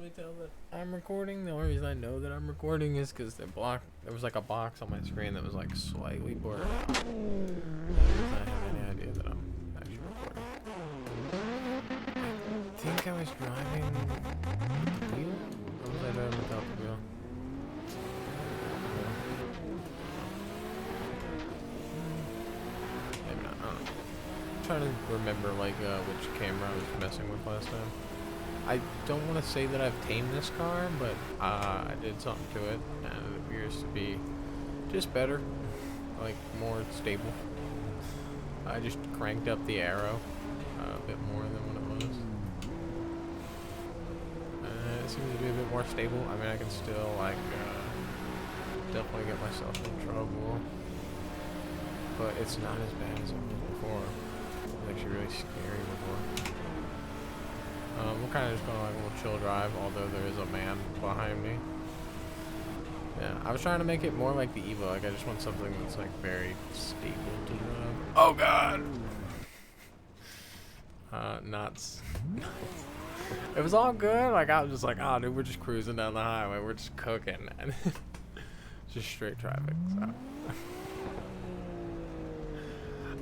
me tell that I'm recording. The only reason I know that I'm recording is because there was like a box on my screen that was like slightly blurred out. I don't have any idea that I'm actually recording. I think I was driving with the wheel? Or was I driving without the wheel? Maybe not. I don't know. I'm trying to remember like which camera I was messing with last time. I don't want to say that I've tamed this car, but I did something to it, and it appears to be just better, like more stable. I just cranked up the arrow a bit more than what it was. It seems to be a bit more stable. I mean, I can still like definitely get myself in trouble, but it's not as bad as it was before. It was actually really scary before. We're kind of just going like a little chill drive, although there is a man behind me. Yeah, I was trying to make it more like the Evo. Like I just want something that's like very stable to drive. Oh God! Nuts. It was all good. Like I was just like, oh dude, we're just cruising down the highway. We're just cooking, and just straight traffic. So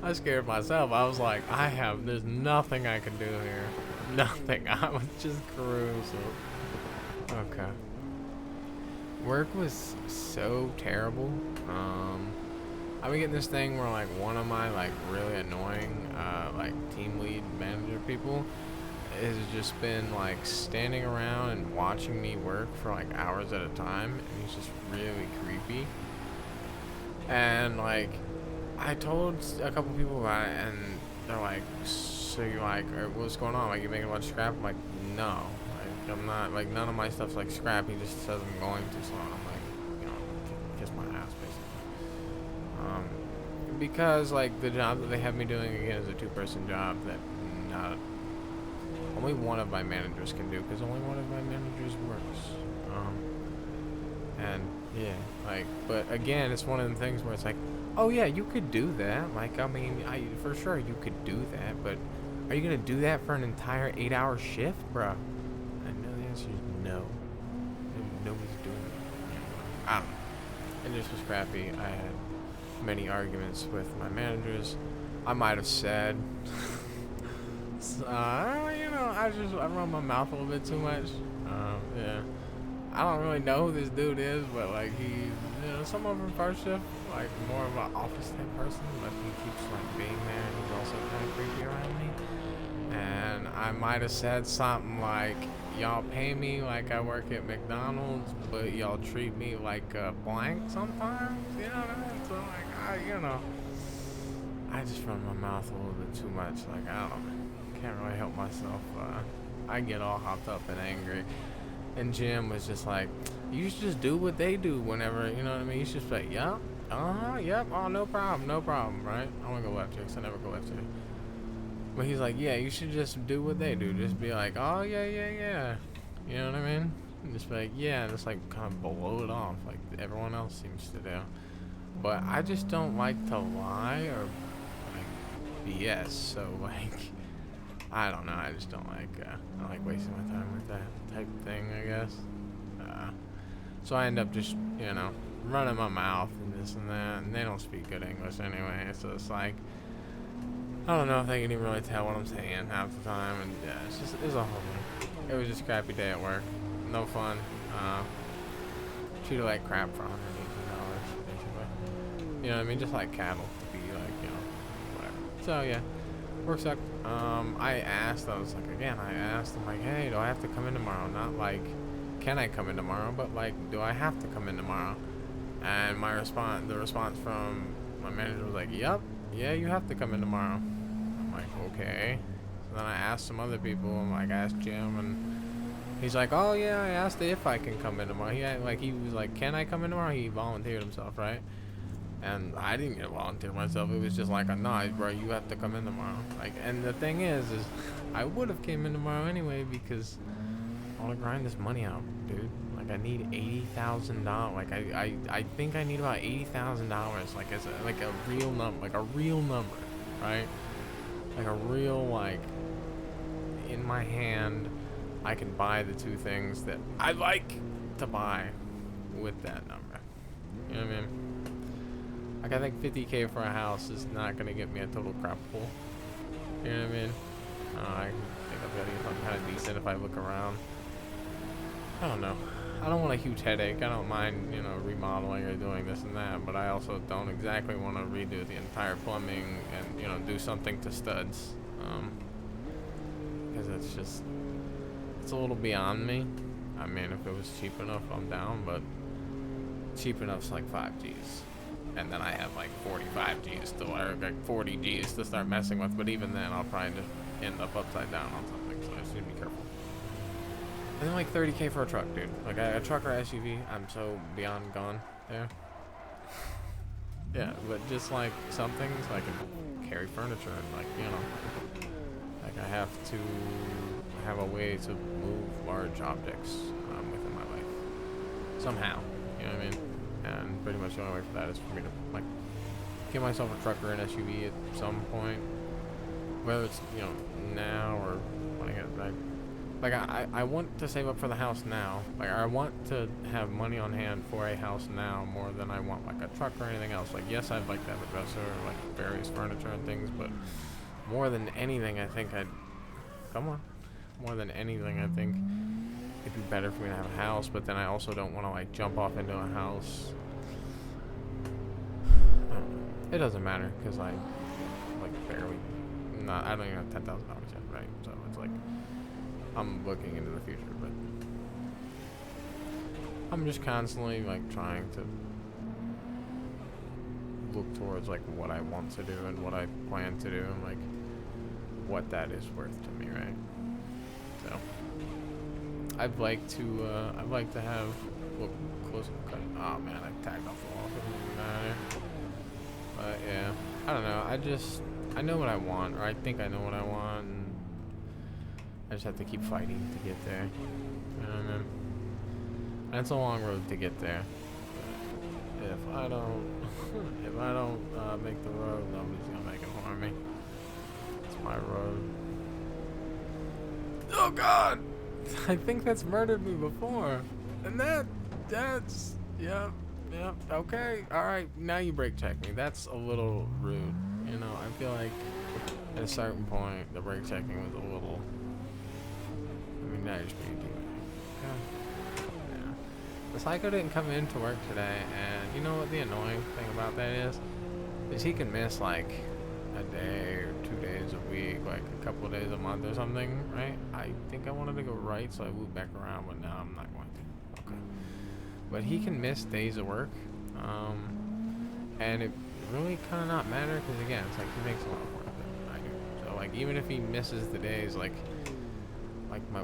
I scared myself. I was like, there's nothing I can do here. Nothing. I was just cruising. Okay. Work was so terrible. I've been getting this thing where like one of my like really annoying like team lead manager people has just been like standing around and watching me work for like hours at a time, and he's just really creepy. And like I told a couple people about it, and they're like, so you're like, what's going on? Like, you making a bunch of scrap? I'm like, no. Like, I'm not, like, none of my stuff's, like, scrap. He just says I'm going to, so I'm like, you know, kiss my ass, basically. Because, like, the job that they have me doing, again, is a two-person job that only one of my managers can do, because only one of my managers works. And, yeah, like, but, again, it's one of the things where it's like, oh yeah, you could do that. Like, I mean, for sure you could do that, but are you gonna do that for an entire 8-hour shift, bruh? I know the answer is no. Nobody's doing it. I don't know. It just was crappy. I had many arguments with my managers. I might have said, you know, I run my mouth a little bit too much. Yeah. I don't really know who this dude is, but like he's, you know, someone from first shift, like more of an office type person, but he keeps like being there, and he's also kind of creepy around me. And I might have said something like, y'all pay me like I work at McDonald's, but y'all treat me like a blank sometimes, you know what I mean? So like, I just run my mouth a little bit too much. Like, I don't know, can't really help myself. I get all hopped up and angry. And Jim was just like, you should just do what they do whenever, you know what I mean? You should just be like, yep, yep, oh, no problem, right? I want to go left here, because I never go left here. But he's like, yeah, you should just do what they do. Just be like, oh, yeah. You know what I mean? And just be like, yeah, and just like kind of blow it off like everyone else seems to do. But I just don't like to lie or like BS, so like, I don't know, I just don't like wasting my time with that type of thing, I guess. So I end up just, you know, running my mouth and this and that, and they don't speak good English anyway, so it's like, I don't know if they can even really tell what I'm saying half the time, and yeah, it's a whole thing. It was just a crappy day at work, no fun, treated like crap for $118, basically. You know what I mean, just like cattle, to be like, you know, whatever. So yeah. Work sucked. I asked, I'm like, hey, do I have to come in tomorrow? Not like, can I come in tomorrow, but like, do I have to come in tomorrow? And the response from my manager was like, yep, yeah, you have to come in tomorrow. I'm like, okay. So then I asked some other people, I asked Jim, and he's like, oh yeah, I asked if I can come in tomorrow. He was like, can I come in tomorrow? He volunteered himself, right? And I didn't get volunteered myself. It was just like, no, bro, you have to come in tomorrow. Like, and the thing is I would have came in tomorrow anyway, because I want to grind this money out, dude. Like, I need $80,000. Like, I think I need about $80,000. Like, as a real number, right? Like a real, like, in my hand I can buy the two things that I like to buy with that number. You know what I mean? Like, I think 50K for a house is not gonna get me a total crap pool. You know what I mean? I think I've got to get something kind of decent if I look around. I don't know. I don't want a huge headache. I don't mind, you know, remodeling or doing this and that, but I also don't exactly want to redo the entire plumbing and, you know, do something to studs. Because it's just, it's a little beyond me. I mean, if it was cheap enough, I'm down, but cheap enough's like 5 G's. And then I have like 45 G's to, or like 40 G's to start messing with, but even then I'll probably just end up upside down on something, so I just need to be careful. And then like 30K for a truck, dude. Like a truck or SUV, I'm so beyond gone there. Yeah, but just like something so I can carry furniture and, like, you know, like I have to have a way to move large objects within my life somehow. You know what I mean? And pretty much the only way for that is for me to like get myself a truck or an SUV at some point, whether it's, you know, now or when I get back. Like, I want to save up for the house now. Like, I want to have money on hand for a house now more than I want, like, a truck or anything else. Like, yes, I'd like to have a dresser or, like, various furniture and things, but more than anything, I think more than anything, I think it'd be better for me to have a house, but then I also don't want to, like, jump off into a house. I don't know. It doesn't matter, because I, like, I don't even have $10,000 yet, right? So it's like, I'm looking into the future, but I'm just constantly like trying to look towards like what I want to do and what I plan to do and like what that is worth to me, right? So I'd like to have look close. Oh man, I tagged off the wall. Doesn't matter. But yeah, I don't know. I know what I want, or I think I know what I want. And I just have to keep fighting to get there. You know what I mean? And it's a long road to get there. But if I don't make the road, nobody's gonna make it for me. It's my road. Oh God! I think that's murdered me before, and that's yep. Okay, all right. Now you brake check me. That's a little rude. You know, I feel like at a certain point the brake checking was a little. I mean, that is pretty deep. Yeah. The psycho didn't come into work today, and you know what the annoying thing about that is he can miss like a day or 2 days a week, like a couple of days a month or something, right? I think I wanted to go right, so I looped back around, but now I'm not going to. Okay. But he can miss days of work, and it really kind of not matter, because again, it's like he makes a lot more than I do. So like even if he misses the days, like my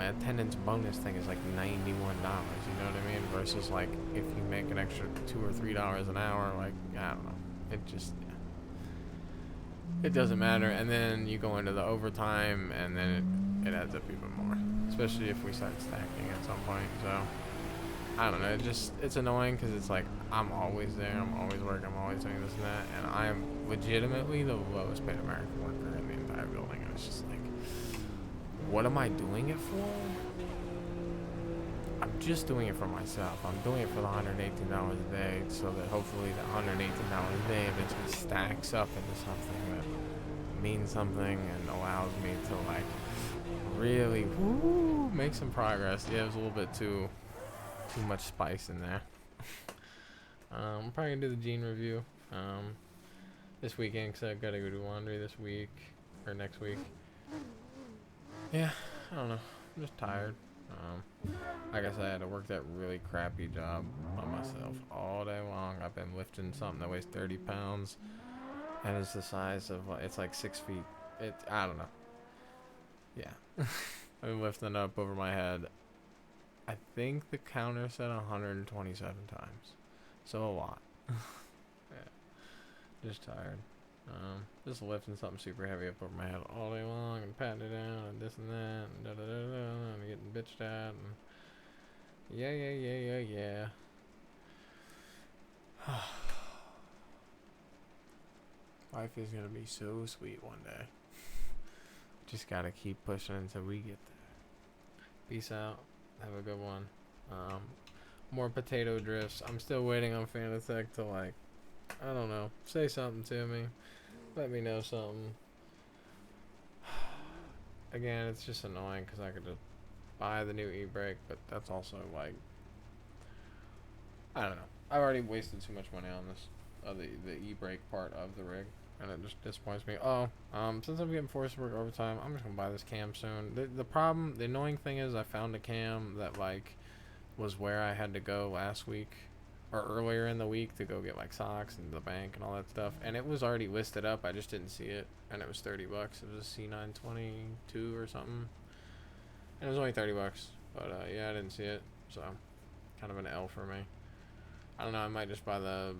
attendance bonus thing is like $91, you know what I mean? Versus like if you make an extra $2 or $3 an hour, like I don't know, it just it doesn't matter. And then you go into the overtime, and then it adds up even more, especially if we start stacking at some point. So I don't know, it's annoying because it's like I'm always there, I'm always working, I'm always doing this and that, and I am legitimately the lowest paid American worker in the entire building, and it's just like, what am I doing it for? I'm just doing it for myself. I'm doing it for the $118 a day, so that hopefully the $118 a day eventually stacks up into something that means something and allows me to like really make some progress. Yeah, it was a little bit too much spice in there. I'm probably gonna do the gene review this weekend, because I've got to go do laundry this week or next week. Yeah, I don't know. I'm just tired. Like I said, I had to work that really crappy job by myself all day long. I've been lifting something that weighs 30 pounds, and it's the size of, it's like 6 feet. I don't know. Yeah. I've been lifting it up over my head. I think the counter said 127 times. So a lot. Yeah. Just tired. Just lifting something super heavy up over my head all day long and patting it down and this and that and da-da-da-da and getting bitched at and yeah. Life is gonna be so sweet one day. Just gotta keep pushing until we get Peace out. Have a good one. Um, more potato drifts. I'm still waiting on Fanatec to like, I don't know, say something to me. Let me know something. Again, it's just annoying because I could just buy the new e-brake, but that's also like, I don't know. I've already wasted too much money on this, the e-brake part of the rig, and it just disappoints me. Oh, since I'm getting forced to work overtime, I'm just gonna buy this cam soon. The problem, the annoying thing is, I found a cam that like was where I had to go last week or earlier in the week to go get like socks and the bank and all that stuff, and it was already listed up. I just didn't see it, and it was $30. It was a C922 or something, and it was only $30. But yeah, I didn't see it, so kind of an L for me. I don't know. I might just buy the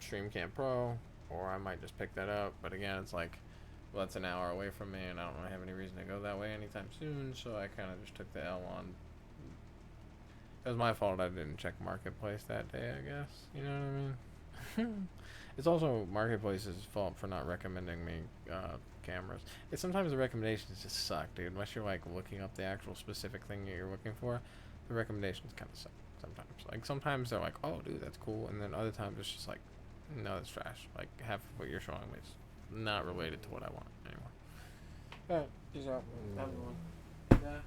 StreamCam Pro, or I might just pick that up. But again, it's like, well, that's an hour away from me, and I don't really have any reason to go that way anytime soon. So I kind of just took the L on. It was my fault I didn't check Marketplace that day, I guess. You know what I mean? It's also Marketplace's fault for not recommending me cameras. It's sometimes the recommendations just suck, dude. Unless you're like looking up the actual specific thing that you're looking for, the recommendations kind of suck sometimes. Like sometimes they're like, "Oh, dude, that's cool," and then other times it's just like, "No, that's trash." Like half of what you're showing me is not related to what I want anymore. Alright, peace out. Have a good one. Yeah.